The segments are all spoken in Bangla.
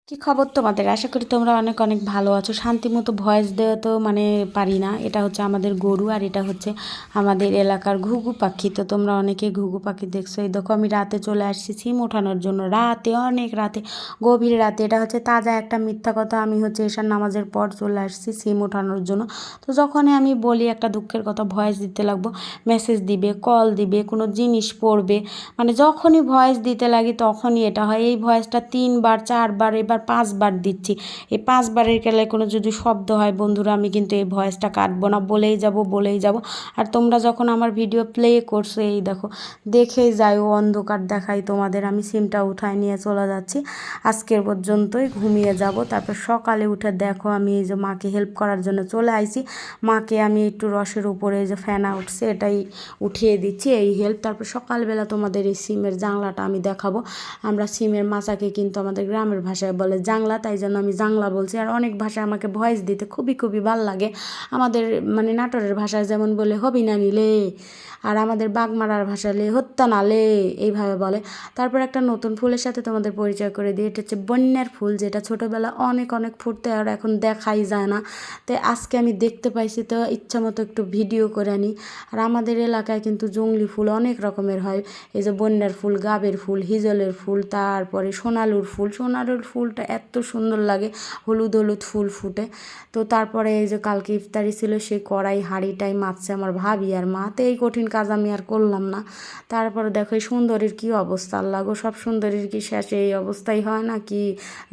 কি খবর তোমাদের? আশা করি তোমরা অনেক অনেক ভালো আছো। শান্তিমতো ভয়েস দেওয়া তো পারি না। এটা হচ্ছে আমাদের গরু, আর এটা হচ্ছে আমাদের এলাকার ঘুঘু পাখি। তো তোমরা অনেকে ঘুঘু পাখি দেখছো। এই দেখো আমি রাতে চলে আসছি সিম ওঠানোর জন্য, রাতে, অনেক রাতে, গভীর রাতে। এটা হচ্ছে তাজা একটা মিথ্যা কথা। আমি হচ্ছে এশার নামাজের পর চলে আসছি সিম ওঠানোর জন্য। তো যখনই আমি বলি একটা দুঃখের কথা, ভয়েস দিতে লাগবো, মেসেজ দিবে, কল দিবে, কোনো জিনিস পড়বে, মানে যখনই ভয়েস দিতে লাগি তখনই এটা হয়। এই ভয়েসটা 3বার 4বার, এবার 5বার দিচ্ছি। এই 5বারের কেলায় কোনো যদি শব্দ হয় বন্ধুরা, আমি কিন্তু এই ভয়েসটা কাটবো না, বলেই যাব। আর তোমরা যখন আমার ভিডিও প্লে করছো, এই দেখো, দেখেই যাই, ও অন্ধকার দেখাই তোমাদের। আমি সিমটা উঠায় নিয়ে চলে যাচ্ছি, আজকের পর্যন্তই ঘুমিয়ে যাব। তারপর সকালে উঠে দেখো আমি এই যে মাকে হেল্প করার জন্য চলে আইছি। মাকে আমি একটু রসের উপরে যে ফেনা উঠছে এটাই উঠিয়ে দিচ্ছি, এই হেল্প। তারপর সকালবেলা তোমাদের এই সিমের জাংলাটা আমি দেখাবো। আমরা সিমের মাচাকে কিন্তু আমাদের গ্রামের ভাষায় বলে জাংলা, তাই জন্য আমি জাংলা বলছি। আর অনেক ভাষায় আমাকে ভয়েস দিতে খুবই খুবই ভাল লাগে। আমাদের মানে নাটোরের ভাষায় যেমন বলে হবি না নিলে, আর আমাদের বাগমারার ভাষালে হত্যা নালে, এইভাবে বলে। তারপর একটা নতুন ফুলের সাথে তোমাদের পরিচয় করে দিই। এটা হচ্ছে বন্যার ফুল, যেটা ছোটোবেলা অনেক অনেক ফুটতে আর এখন দেখাই যায় না। তাই আজকে আমি দেখতে পাইছি, তো ইচ্ছা মতো একটু ভিডিও করে আনি। আর আমাদের এলাকায় কিন্তু জংলি ফুল অনেক রকমের হয়। এই যে বন্যার ফুল, গাবের ফুল, হিজলের ফুল, তারপরে সোনালুর ফুল। সোনালুর ফুলটা এত সুন্দর লাগে, হলুদ হলুদ ফুল ফুটে। তো তারপরে এই যে কালকে ইফতারি ছিল, সেই কড়াই হাঁড়িটাই মাছছে আমার ভাবি আর মা। তো এই কঠিন কাজ আমি আর করলাম না। তারপরে দেখো এই সুন্দরীর কী অবস্থা, আল্লাহ গো, সব সুন্দরীর কি শেষে এই অবস্থাই হয় না কি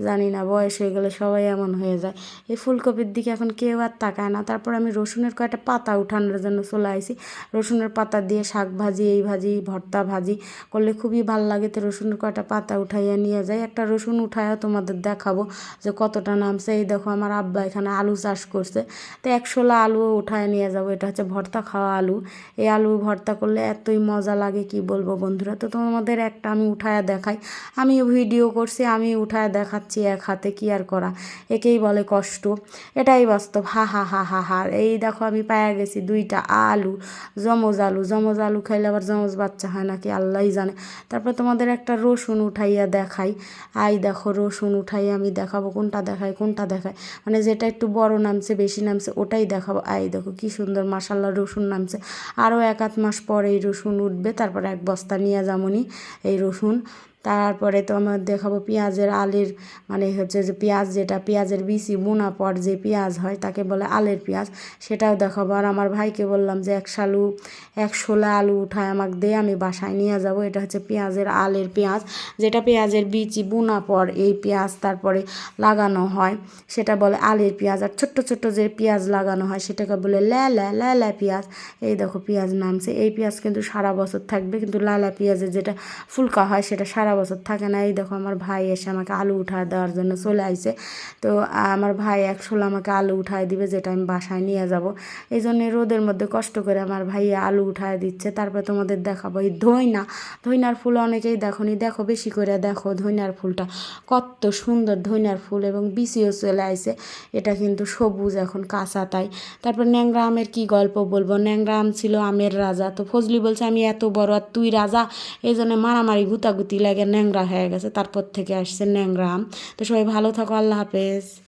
জানি না, বয়স হয়ে গেলে সবাই এমন হয়ে যায়। এই ফুলকপির দিকে এখন কেউ আর তাকায় না। তারপর আমি রসুনের কয়েকটা পাতা উঠানোর জন্য চলে আইছি। রসুনের পাতা দিয়ে শাক ভাজি, এই ভাজি, ভর্তা ভাজি করলে খুবই ভাল লাগে। তো রসুনের কয়েকটা পাতা উঠাইয়া নিয়ে যাই। একটা রসুন উঠাইয়া তোমাদের দেখাবো যে কতটা নামছে। এই দেখো আমার আব্বা এখানে আলু চাষ করছে, তো 100লা আলু উঠায় নিয়ে যাবো। এটা হচ্ছে ভর্তা খাওয়া আলু। এই আলু ভর্তা করলে এতই মজা লাগে কি বলবো বন্ধুরা। তো তোমাদের একটা আমি উঠায়া দেখাই, আমি ভিডিও করছি, আমি উঠায় দেখাচ্ছি এক হাতে, কি আর করা, একেই বলে কষ্ট, এটাই বাস্তব। হা হা হা হা হা। এই দেখো আমি পায়া গেছি 2টা আলু, জমজ আলু। জমজ আলু খাইলে আবার জমজ বাচ্চা হয় নাকি আল্লাহই জানে। তারপর তোমাদের একটা রসুন উঠাইয়া দেখাই। আই দেখো রসুন উঠাইয়া আমি দেখাবো, কোনটা দেখাই, মানে যেটা একটু বড় নামছে, বেশি নামছে, ওটাই দেখাবো। আই দেখো কি সুন্দর মাশাল্লাহ রসুন নামছে। আরও 1 আধ মাস পরে এই রসুন উঠবে, তারপরে 1 বস্তা নিয়ে যামনি এই রসুন। তারপরে তো আমার দেখাবো পেঁয়াজের আলের, মানে হচ্ছে যে পেঁয়াজ, যেটা পেঁয়াজের বিচি বোনা পর যে পেঁয়াজ হয় তাকে বলে আলের পেঁয়াজ, সেটাও দেখাবো। আর আমার ভাইকে বললাম যে 100লা আলু উঠায় আমাকে দে, আমি বাসায় নিয়ে যাব। এটা হচ্ছে পেঁয়াজের আলের পেঁয়াজ, যেটা পেঁয়াজের বিচি বোনা পর এই পেঁয়াজ তারপরে লাগানো হয়, সেটা বলে আলের পেঁয়াজ। আর ছোট্ট ছোট্ট যে পেঁয়াজ লাগানো হয় সেটাকে বলে ল্যালা পেঁয়াজ। এই দেখো পেঁয়াজ নামছে। এই পেঁয়াজ কিন্তু সারা বছর থাকবে, কিন্তু লালা পেঁয়াজের যেটা ফুলকা হয় সেটা সারা বছর থাকে না। এই দেখো আমার ভাই এসে আমাকে আলু উঠায় দেওয়ার জন্য চলে আইছে। তো আমার ভাই 100লা আমাকে আলু উঠায় দিবে, যেটা আমি বাসায় নিয়ে যাব। এই জন্য রোদের মধ্যে কষ্ট করে আমার ভাই আলু উঠায় দিচ্ছে। তারপরে তোমাদের দেখাবো এই ধইনার ফুল। অনেকেই দেখোনি, দেখো বেশি করে দেখো ধইনার ফুলটা কত সুন্দর। ধইনার ফুল এবং বিচিও চলে আইছে, এটা কিন্তু সবুজ এখন কাঁচা তাই। তারপর ন্যাংরা আমের কি গল্প বলবো, ন্যাংরা আম ছিল আমের রাজা। তো ফজলি বলছে আমি এত বড় আর তুই রাজা, এই জন্য মারামারি গুতাগুতি লাগে ন্যাংরা হয়ে গেছে, তারপর থেকে আসছে ন্যাংরা আম। তো সবাই ভালো থাকো, আল্লাহ হাফেজ।